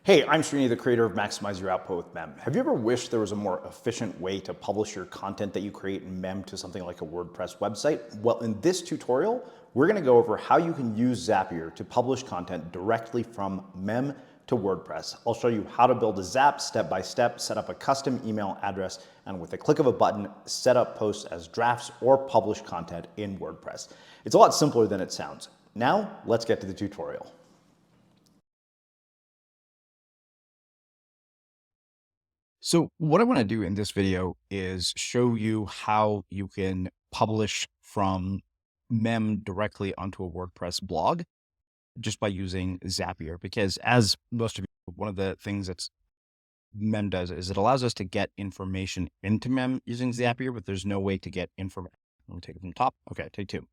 Hey, I'm Srini, the creator of Maximize Your Output with Mem. Have you ever wished there was a more efficient way to publish your content that you create in Mem to something like a WordPress website? Well, in this tutorial, we're going to go over how you can use Zapier to publish content directly from Mem to WordPress. I'll show you how to build a Zap step by step, set up a custom email address, and with a click of a button, set up posts as drafts or publish content in WordPress. It's a lot simpler than it sounds. Now, let's get to the tutorial. So what I want to do in this video is show you how you can publish from Mem directly onto a WordPress blog just by using Zapier. Because as most of you, one of the things that Mem does is it allows us to get information into Mem using Zapier, but there's no way to get information. Let me take it from the top. Okay, take two.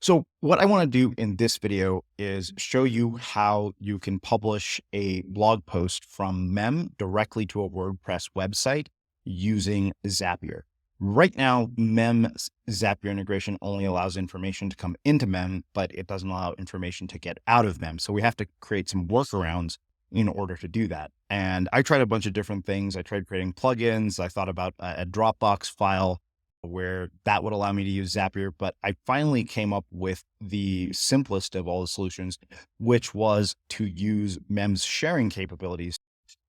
So what I want to do in this video is show you how you can publish a blog post from Mem directly to a WordPress website using Zapier. Right now, Mem's Zapier integration only allows information to come into Mem, but it doesn't allow information to get out of Mem. So we have to create some workarounds in order to do that. And I tried a bunch of different things. I tried creating plugins. I thought about a Dropbox file where that would allow me to use Zapier, but I finally came up with the simplest of all the solutions, which was to use Mem's sharing capabilities.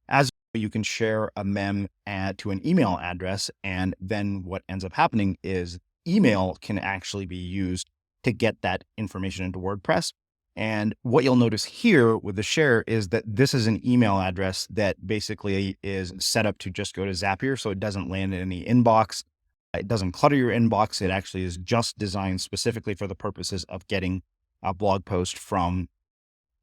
As you can share a Mem to an email address, and then what ends up happening is email can actually be used to get that information into WordPress. And what you'll notice here with the share is that this is an email address that basically is set up to just go to Zapier, so it doesn't land in any inbox. It doesn't clutter your inbox. It actually is just designed specifically for the purposes of getting a blog post from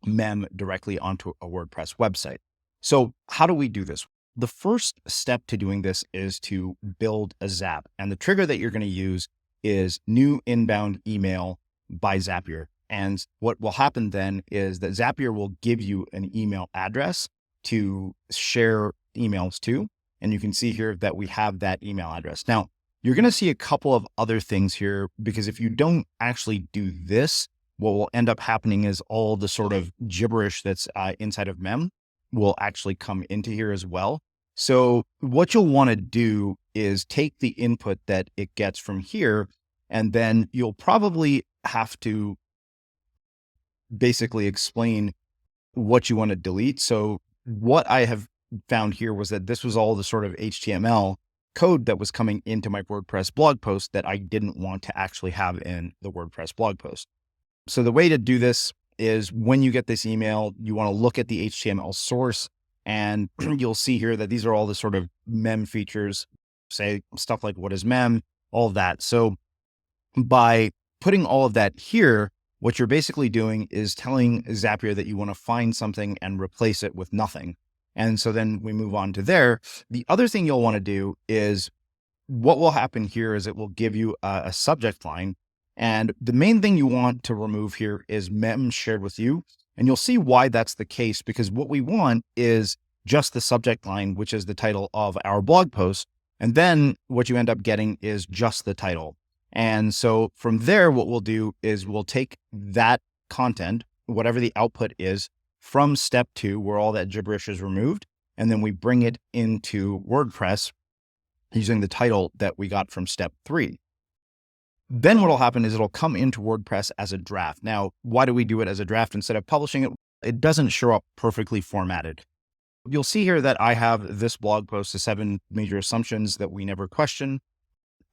Mem directly onto a WordPress website. So how do we do this? The first step to doing this is to build a Zap. And the trigger that you're going to use is new inbound email by Zapier. And what will happen then is that Zapier will give you an email address to share emails to. And you can see here that we have that email address. Now, you're going to see a couple of other things here, because if you don't actually do this, what will end up happening is all the sort of gibberish that's inside of Mem will actually come into here as well. So what you'll want to do is take the input that it gets from here, and then you'll probably have to basically explain what you want to delete. So what I have found here was that this was all the sort of HTML code that was coming into my WordPress blog post that I didn't want to actually have in the WordPress blog post. So the way to do this is when you get this email, you want to look at the HTML source, and you'll see here that these are all the sort of Mem features, say stuff like what is Mem, all of that. So by putting all of that here, what you're basically doing is telling Zapier that you want to find something and replace it with nothing. And so then we move on to there. The other thing you'll want to do is what will happen here is it will give you a subject line. And the main thing you want to remove here is Mem shared with you. And you'll see why that's the case, because what we want is just the subject line, which is the title of our blog post. And then what you end up getting is just the title. And so from there, what we'll do is we'll take that content, whatever the output is, from step 2, where all that gibberish is removed, and then we bring it into WordPress using the title that we got from step 3. Then what will happen is it'll come into WordPress as a draft. Now, why do we do it as a draft instead of publishing it? It doesn't show up perfectly formatted. You'll see here that I have this blog post, the 7 major assumptions that we never question.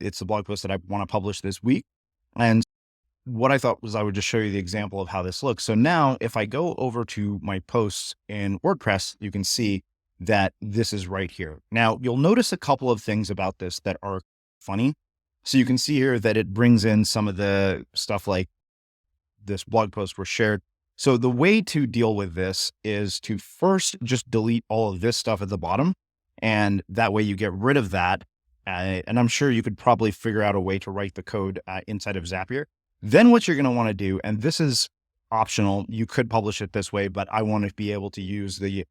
It's the blog post that I want to publish this week. And what I thought was I would just show you the example of how this looks. So now if I go over to my posts in WordPress, you can see that this is right here. Now you'll notice a couple of things about this that are funny. So you can see here that it brings in some of the stuff like this blog post was shared. So the way to deal with this is to first just delete all of this stuff at the bottom. And that way you get rid of that. And I'm sure you could probably figure out a way to write the code inside of Zapier. Then what you're going to want to do, and this is optional, you could publish it this way, but I want to be able to use the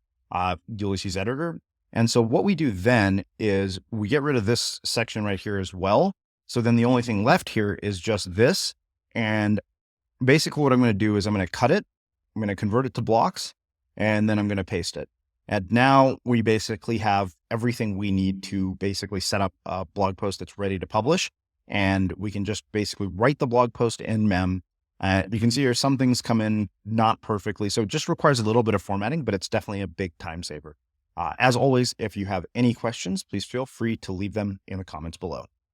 Ulysses editor. And so what we do then is we get rid of this section right here as well. So then the only thing left here is just this. And basically what I'm going to do is I'm going to cut it. I'm going to convert it to blocks. and then I'm going to paste it. And now we basically have everything we need to basically set up a blog post that's ready to publish. And we can just basically write the blog post in Mem. You can see here some things come in not perfectly. So it just requires a little bit of formatting, but it's definitely a big time saver. As always, if you have any questions, please feel free to leave them in the comments below.